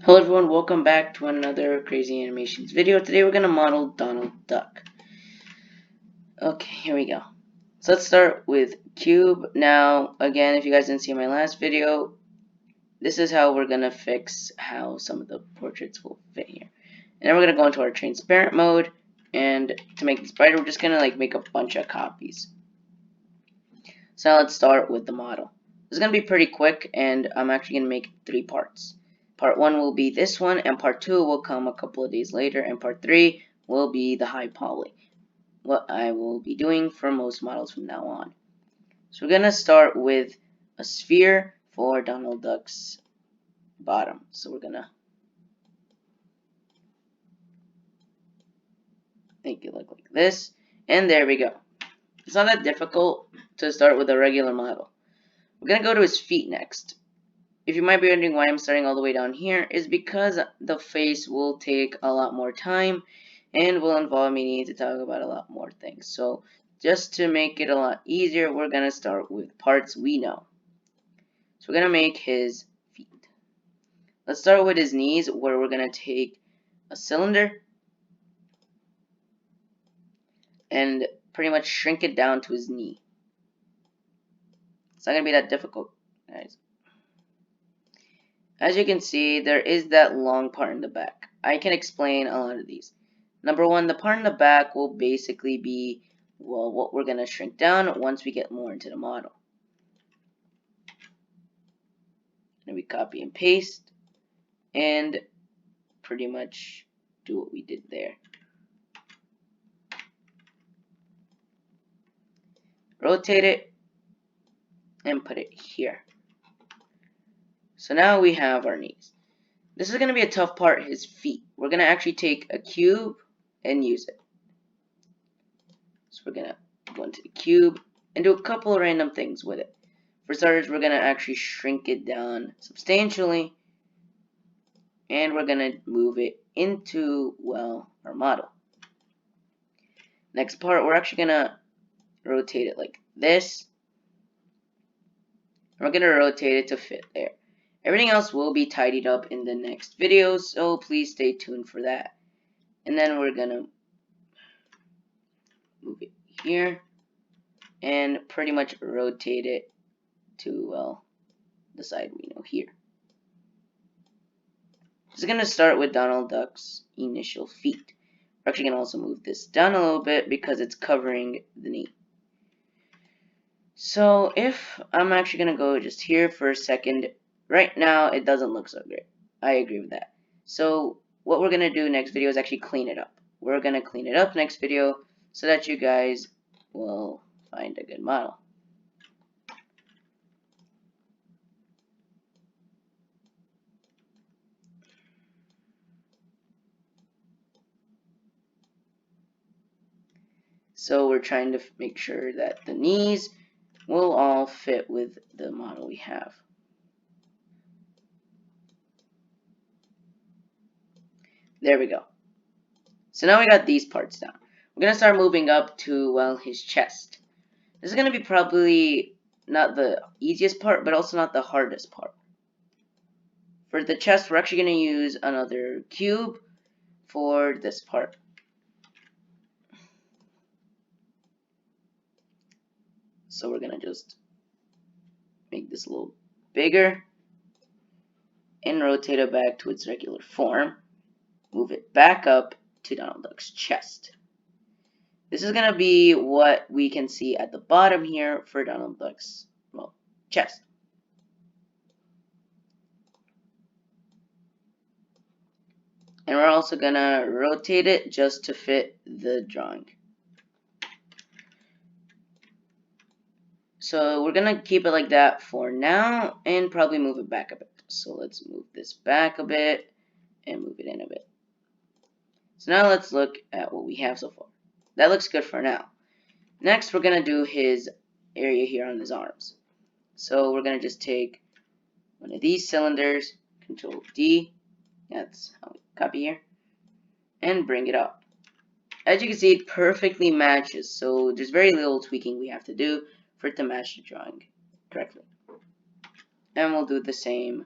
Hello everyone, welcome back to another Crazy Animations video. Today we're going to model Donald Duck. Okay, here we go. So let's start with Cube. Now, again, if you guys didn't see my last video, this is how we're going to fix how some of the portraits will fit here. And then we're going to go into our transparent mode, and to make this brighter, we're just going to make a bunch of copies. So now let's start with the model. This is going to be pretty quick, and I'm actually going to make 3 parts. Part 1 will be this one, and part 2 will come a couple of days later, and part 3 will be the high poly, what I will be doing for most models from now on. So we're going to start with a sphere for Donald Duck's bottom. So we're going to make it look like this, and there we go. It's not that difficult to start with a regular model. We're going to go to his feet next. If you might be wondering why I'm starting all the way down here, is because the face will take a lot more time and will involve me needing to talk about a lot more things. So just to make it a lot easier, we're going to start with parts we know. So we're going to make his feet. Let's start with his knees, where we're going to take a cylinder and pretty much shrink it down to his knee. It's not going to be that difficult, guys. As you can see, there is that long part in the back. I can explain a lot of these. Number 1, the part in the back will basically be, well, what we're going to shrink down once we get more into the model. And we copy and paste and pretty much do what we did there. Rotate it and put it here. So now we have our knees. This is going to be a tough part, his feet. We're going to actually take a cube and use it. So we're going to go into the cube and do a couple of random things with it. For starters, we're going to actually shrink it down substantially, and we're going to move it into, well, our model. Next part, we're actually going to rotate it like this. We're going to rotate it to fit there. Everything else will be tidied up in the next video, so please stay tuned for that. And then we're going to move it here and pretty much rotate it to, well, the side we know here. This is going to start with Donald Duck's initial feet. We're actually going to also move this down a little bit because it's covering the knee. So if I'm actually going to go just here for a second, right now it doesn't look so great. I agree with that. So what we're going to do next video is actually clean it up. We're going to clean it up next video so that you guys will find a good model. So we're trying to make sure that the knees will all fit with the model we have. There we go. So now we got these parts down. We're going to start moving up to, well, his chest. This is going to be probably not the easiest part, but also not the hardest part. For the chest, we're actually going to use another cube for this part. So we're going to just make this a little bigger and rotate it back to its regular form. Move it back up to Donald Duck's chest. This is going to be what we can see at the bottom here for Donald Duck's, well, chest. And we're also going to rotate it just to fit the drawing. So we're going to keep it like that for now and probably move it back a bit. So let's move this back a bit and move it in a bit. So now let's look at what we have so far. That looks good for now. Next, we're going to do his area here on his arms. So we're going to just take one of these cylinders, Control D, that's how we copy here, and bring it up. As you can see, it perfectly matches, so there's very little tweaking we have to do for it to match the drawing correctly. And we'll do the same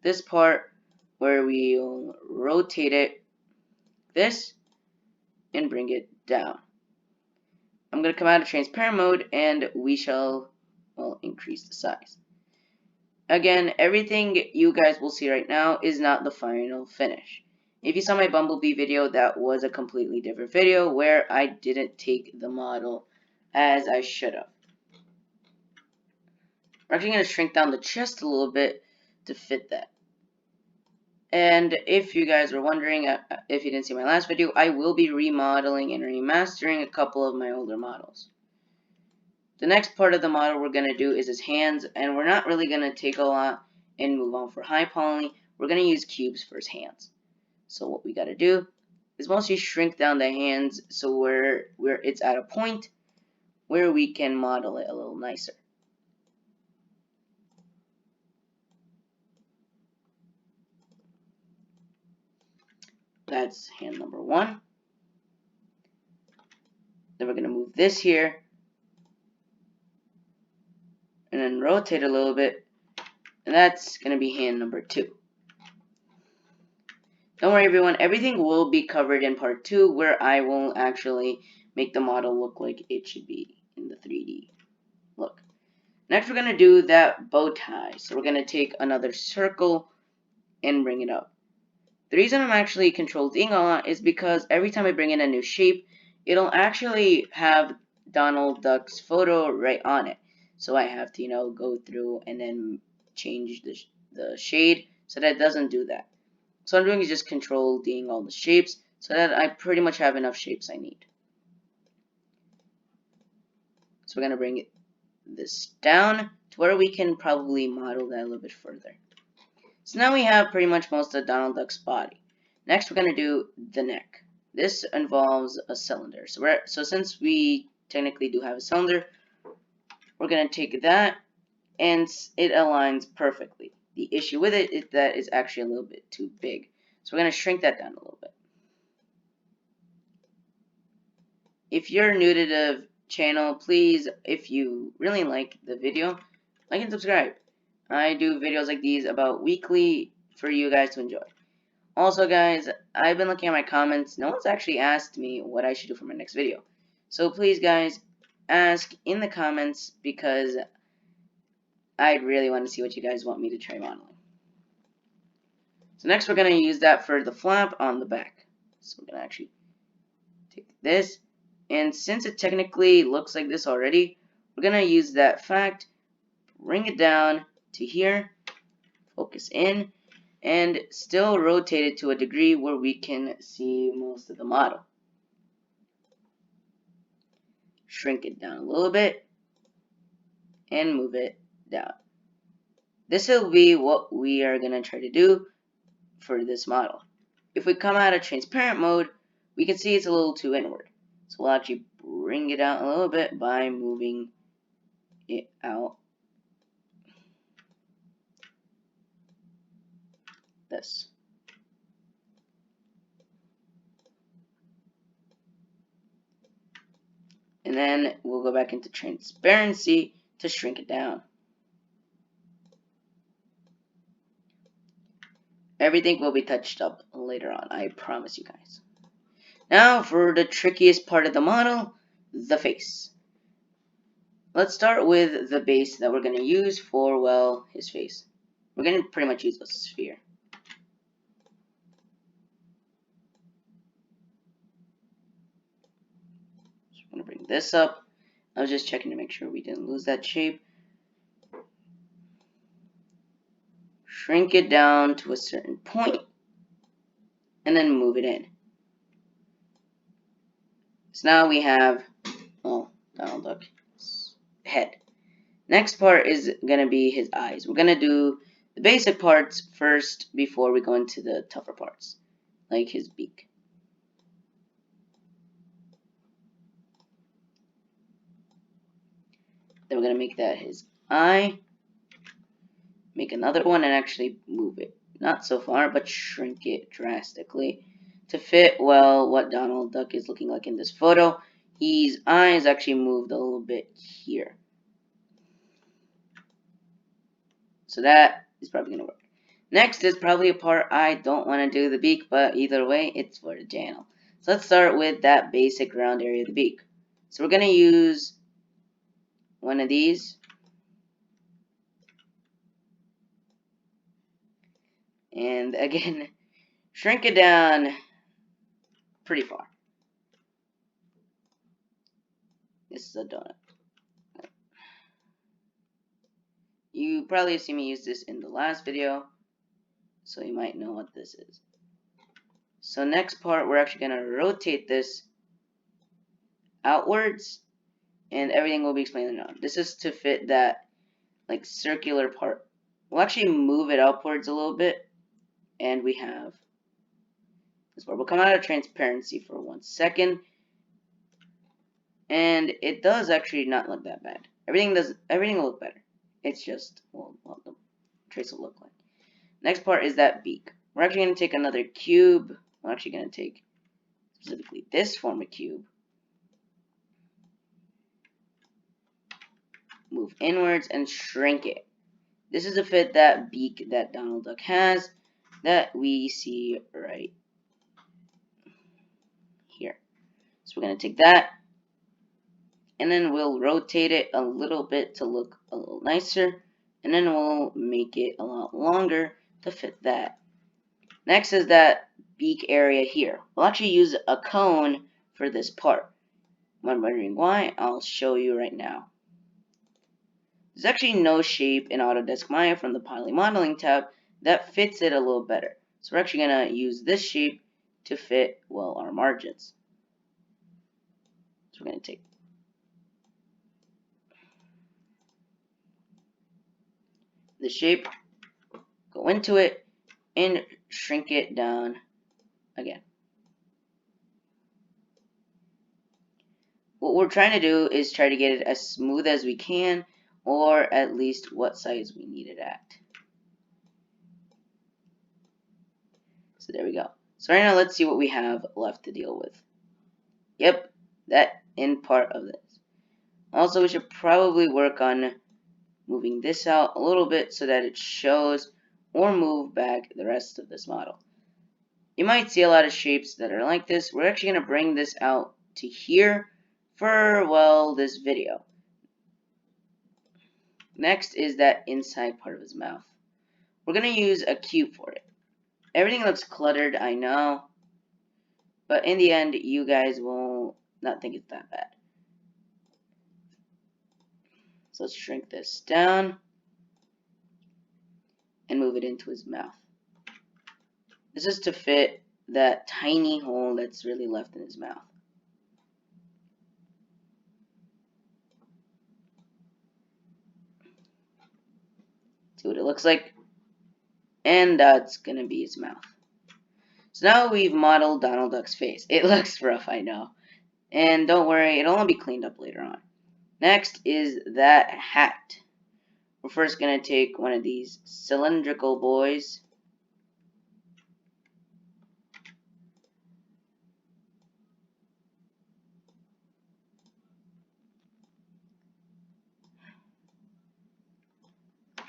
this part where we'll rotate it this and bring it down. I'm going to come out of transparent mode and we shall, well, increase the size. Again, everything you guys will see right now is not the final finish. If you saw my Bumblebee video, that was a completely different video where I didn't take the model as I should have. We're actually going to shrink down the chest a little bit to fit that. And if you guys were wondering, if you didn't see my last video, I will be remodeling and remastering a couple of my older models. The next part of the model we're going to do is his hands, and we're not really going to take a lot and move on for high poly. We're going to use cubes for his hands. So what we got to do is mostly shrink down the hands so where it's at a point where we can model it a little nicer. That's hand number 1. Then we're going to move this here and then rotate a little bit, and that's going to be hand number 2. Don't worry everyone, everything will be covered in part 2 where I will actually make the model look like it should be in the 3D look. Next we're going to do that bow tie. So we're going to take another circle and bring it up. The reason I'm actually control-D'ing a lot is because every time I bring in a new shape, it'll actually have Donald Duck's photo right on it. So I have to, go through and then change the shade so that it doesn't do that. So what I'm doing is just control-D'ing all the shapes so that I pretty much have enough shapes I need. So we're going to bring this down to where we can probably model that a little bit further. So now we have pretty much most of Donald Duck's body. Next we're going to do the neck. This involves a cylinder. So since we technically do have a cylinder, we're going to take that and it aligns perfectly. The issue with it is that it's actually a little bit too big. So we're going to shrink that down a little bit. If you're new to the channel, please, if you really like the video, like and subscribe. I do videos like these about weekly for you guys to enjoy. Also guys, I've been looking at my comments. No one's actually asked me what I should do for my next video. So please guys, ask in the comments because I really want to see what you guys want me to try modeling. So next we're going to use that for the flap on the back. So we're going to actually take this, and since it technically looks like this already, we're going to use that fact, bring it down to here, focus in, and still rotate it to a degree where we can see most of the model. Shrink it down a little bit and move it down. This will be what we are going to try to do for this model. If we come out of transparent mode, we can see it's a little too inward. So we'll actually bring it out a little bit by moving it out this. And then we'll go back into transparency to shrink it down. Everything will be touched up later on, I promise you guys. Now for the trickiest part of the model, the face. Let's start with the base that we're going to use for, well, his face. We're going to pretty much use a sphere. So I'm going to bring this up. I was just checking to make sure we didn't lose that shape. Shrink it down to a certain point, and then move it in. So now we have, well, Donald Duck's head. Next part is going to be his eyes. We're going to do the basic parts first before we go into the tougher parts, like his beak. Then we're going to make that his eye. Make another one and actually move it. Not so far, but shrink it drastically to fit, well, what Donald Duck is looking like in this photo. His eyes actually moved a little bit here. So that is probably going to work. Next is probably a part I don't want to do the beak, but either way, it's for the channel. So let's start with that basic round area of the beak. So we're going to use one of these. And again, shrink it down pretty far. This is a donut. You probably have seen me use this in the last video, so you might know what this is. So next part, we're actually going to rotate this outwards, and everything will be explained now. This is to fit that like circular part. We'll actually move it upwards a little bit, and we have this part. We'll come out of transparency for 1 second, and it does actually not look that bad. Everything will look better. It's just well the trace will look like. Next part is that beak. We're actually going to take another cube. We're actually going to take specifically this form of cube, move inwards, and shrink it. This is to fit that beak that Donald Duck has that we see right here. So we're going to take that, and then we'll rotate it a little bit to look a little nicer, and then we'll make it a lot longer to fit that. Next is that beak area here. We'll actually use a cone for this part. When wondering why, I'll show you right now. There's actually no shape in Autodesk Maya from the Poly Modeling tab that fits it a little better. So we're actually going to use this shape to fit, well, our margins. So we're going to take the shape, go into it, and shrink it down again. What we're trying to do is try to get it as smooth as we can, or at least what size we need it at. So there we go. So right now let's see what we have left to deal with. Yep, that end part of this. Also, we should probably work on moving this out a little bit so that it shows, or move back the rest of this model. You might see a lot of shapes that are like this. We're actually going to bring this out to here for, well, this video. Next is that inside part of his mouth. We're going to use a cube for it. Everything looks cluttered, I know, but in the end, you guys will not think it's that bad. So let's shrink this down and move it into his mouth. This is to fit that tiny hole that's really left in his mouth. See what it looks like? And that's going to be his mouth. So now we've modeled Donald Duck's face. It looks rough, I know. And don't worry, it'll only be cleaned up later on. Next is that hat. We're first going to take one of these cylindrical boys.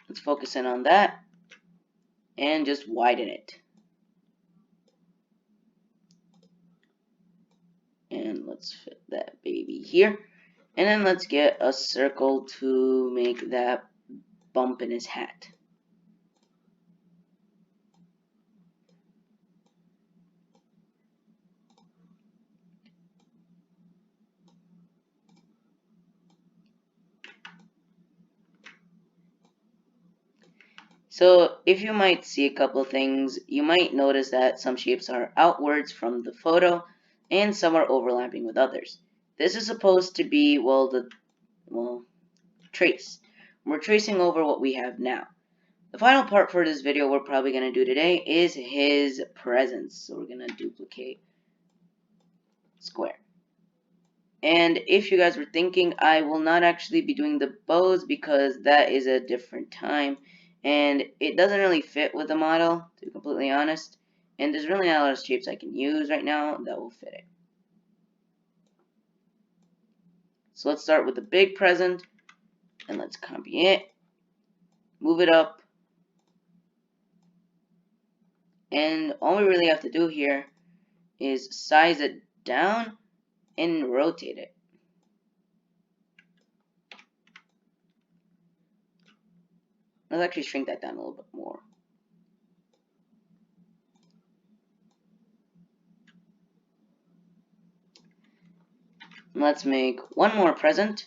Let's focus in on that. And just widen it. And let's fit that baby here. And then let's get a circle to make that bump in his hat. So if you might see a couple of things, you might notice that some shapes are outwards from the photo and some are overlapping with others. This is supposed to be, trace. We're tracing over what we have now. The final part for this video we're probably going to do today is his presence. So we're going to duplicate square. And if you guys were thinking, I will not actually be doing the bows because that is a different time. And it doesn't really fit with the model, to be completely honest. And there's really not a lot of shapes I can use right now that will fit it. So let's start with the big present. And let's copy it. Move it up. And all we really have to do here is size it down and rotate it. Let's actually shrink that down a little bit more. Let's make one more present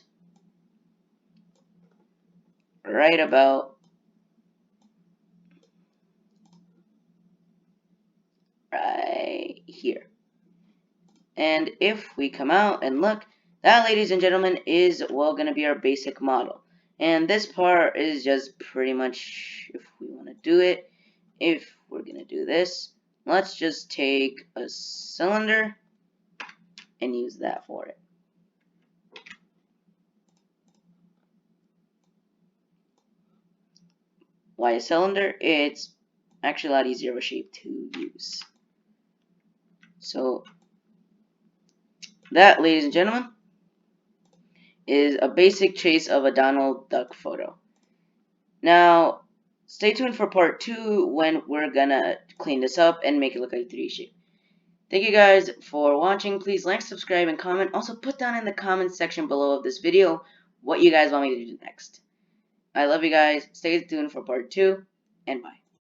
right about right here. And if we come out and look, that, ladies and gentlemen, is, well, going to be our basic model. And this part is just pretty much, if we want to do it, if we're going to do this, let's just take a cylinder and use that for it. Why a cylinder? It's actually a lot easier of a shape to use. So that, ladies and gentlemen, is a basic trace of a Donald Duck photo. Now, stay tuned for part 2 when we're gonna clean this up and make it look like a 3D shape. Thank you guys for watching. Please like, subscribe, and comment. Also, put down in the comment section below of this video what you guys want me to do next. I love you guys. Stay tuned for part 2, and bye.